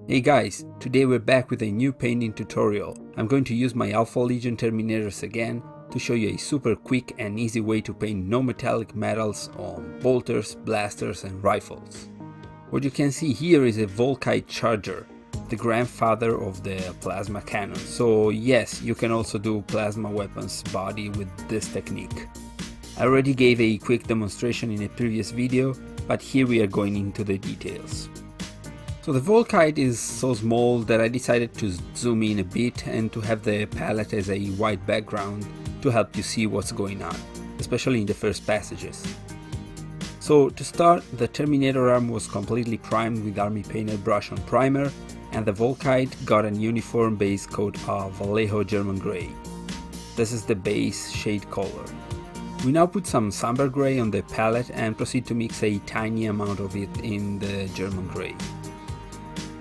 Hey guys, today we're back with a new painting tutorial. I'm going to use my Alpha Legion Terminators again to show you a super quick and easy way to paint no metallic metals on bolters, blasters and rifles. What you can see here is a Volkite charger, the grandfather of the plasma cannon. So yes, you can also do plasma weapons body with this technique. I already gave a quick demonstration in a previous video, but here we are going into the details. So the Volkite is so small that I decided to zoom in a bit and to have the palette as a white background to help you see what's going on, especially in the first passages. So to start, the Terminator arm was completely primed with Army Painted Brush on primer, and the Volkite got an uniform base coat of Vallejo German Grey. This is the base shade color. We now put some Somber Grey on the palette and proceed to mix a tiny amount of it in the German Grey.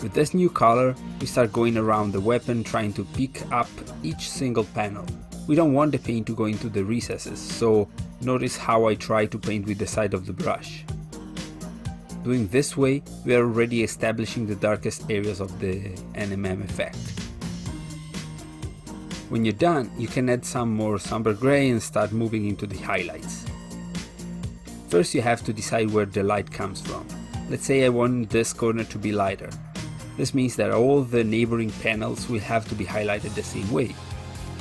With this new color, we start going around the weapon trying to pick up each single panel. We don't want the paint to go into the recesses, so notice how I try to paint with the side of the brush. Doing this way, we are already establishing the darkest areas of the NMM effect. When you're done, you can add some more Somber Grey and start moving into the highlights. First you have to decide where the light comes from. Let's say I want this corner to be lighter. This means that all the neighboring panels will have to be highlighted the same way.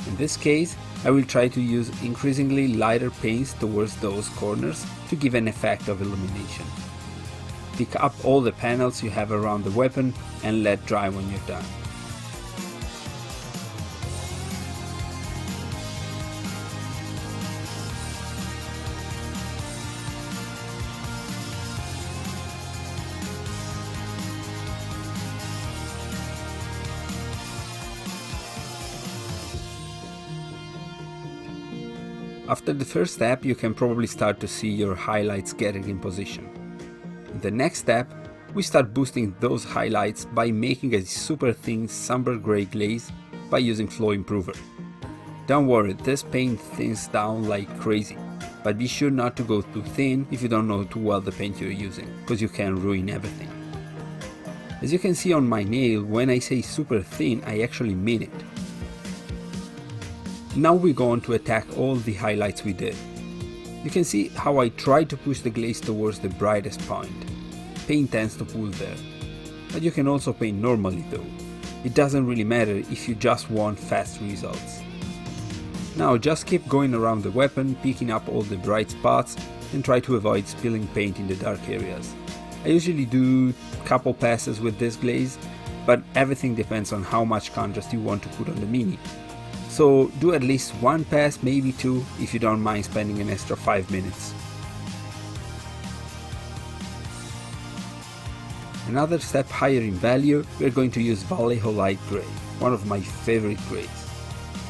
In this case, I will try to use increasingly lighter paints towards those corners to give an effect of illumination. Pick up all the panels you have around the weapon and let dry when you're done. After the first step, you can probably start to see your highlights getting in position. In the next step, we start boosting those highlights by making a super thin Somber Grey glaze by using Flow Improver. Don't worry, this paint thins down like crazy, but be sure not to go too thin if you don't know too well the paint you're using, because you can ruin everything. As you can see on my nail, when I say super thin, I actually mean it. Now we go on to attack all the highlights we did. You can see how I try to push the glaze towards the brightest point. Paint tends to pull there. But you can also paint normally though. It doesn't really matter if you just want fast results. Now just keep going around the weapon, picking up all the bright spots and try to avoid spilling paint in the dark areas. I usually do a couple passes with this glaze, but everything depends on how much contrast you want to put on the Mini. So do at least one pass, maybe two, if you don't mind spending an extra 5 minutes. Another step higher in value, we're going to use Vallejo Light Grey, one of my favorite greys.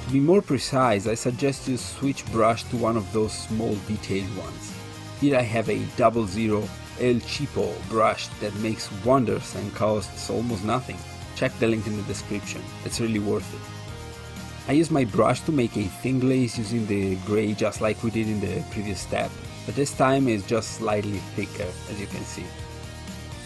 To be more precise, I suggest you switch brush to one of those small detailed ones. Here I have a 00 El Cheapo brush that makes wonders and costs almost nothing. Check the link in the description, it's really worth it. I use my brush to make a thin glaze using the grey just like we did in the previous step, but this time it's just slightly thicker, as you can see.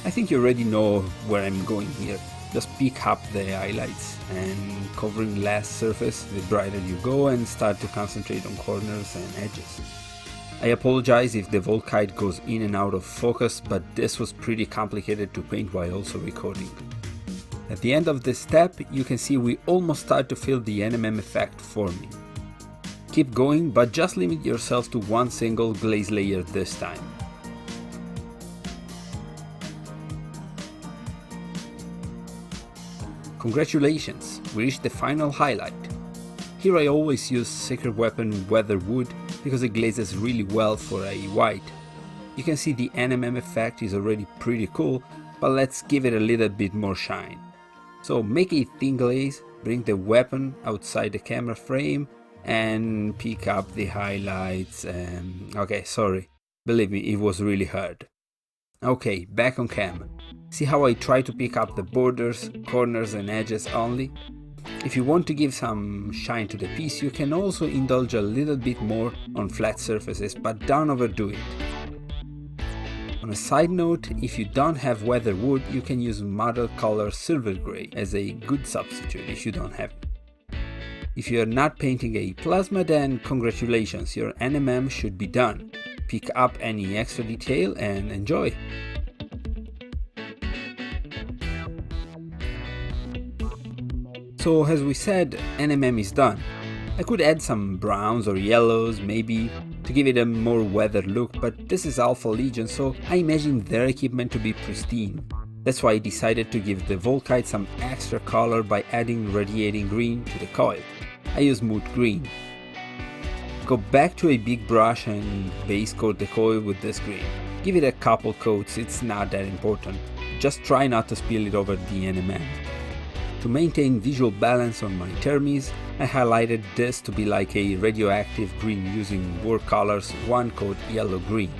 I think you already know where I'm going here. Just pick up the highlights and covering less surface, the brighter you go, and start to concentrate on corners and edges. I apologize if the Volkite goes in and out of focus, but this was pretty complicated to paint while also recording. At the end of this step, you can see we almost start to feel the NMM effect forming. Keep going, but just limit yourself to one single glaze layer this time. Congratulations, we reached the final highlight. Here I always use Sacred Weapon Weather Wood because it glazes really well for a white. You can see the NMM effect is already pretty cool, but let's give it a little bit more shine. So make a thin glaze, bring the weapon outside the camera frame and pick up the highlights okay, sorry, believe me, it was really hard. Okay, back on camera. See how I try to pick up the borders, corners and edges only? If you want to give some shine to the piece, you can also indulge a little bit more on flat surfaces, but don't overdo it. On a side note, if you don't have weather wood, you can use model color silver gray as a good substitute if you don't have it. If you are not painting a plasma, then congratulations, your NMM should be done. Pick up any extra detail and enjoy! So as we said, NMM is done. I could add some browns or yellows maybe to give it a more weathered look, but this is Alpha Legion, so I imagine their equipment to be pristine. That's why I decided to give the Volkite some extra color by adding radiating green to the coil. I use mood green. Go back to a big brush and base coat the coil with this green. Give it a couple coats, it's not that important. Just try not to spill it over the NMM. To maintain visual balance on my thermies, I highlighted this to be like a radioactive green using work colors 1 coat yellow-green.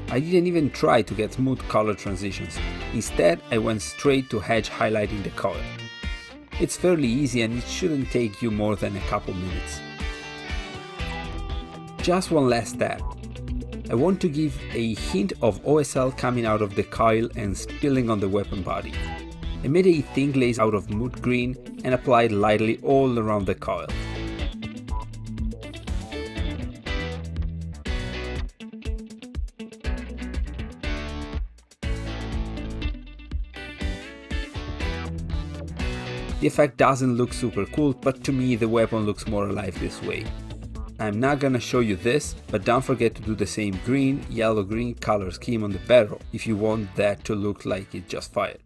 I didn't even try to get smooth color transitions. Instead, I went straight to edge highlighting the coil. It's fairly easy and it shouldn't take you more than a couple minutes. Just one last step. I want to give a hint of OSL coming out of the coil and spilling on the weapon body. I made a thin glaze out of mood green and applied lightly all around the coil. The effect doesn't look super cool, but to me the weapon looks more alive this way. I'm not gonna show you this, but don't forget to do the same green, yellow-green color scheme on the barrel if you want that to look like it just fired.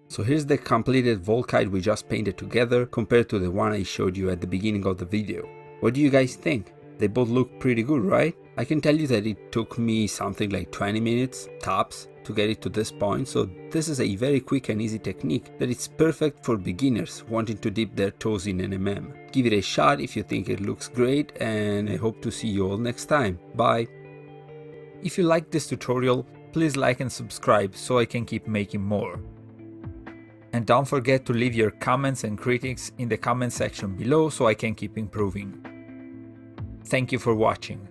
So here's the completed Volkite we just painted together compared to the one I showed you at the beginning of the video. What do you guys think? They both look pretty good, right? I can tell you that it took me something like 20 minutes, tops, to get it to this point, so this is a very quick and easy technique that is perfect for beginners wanting to dip their toes in NMM. Give it a shot if you think it looks great, and I hope to see you all next time. Bye! If you liked this tutorial, please like and subscribe so I can keep making more. And don't forget to leave your comments and critiques in the comment section below so I can keep improving. Thank you for watching.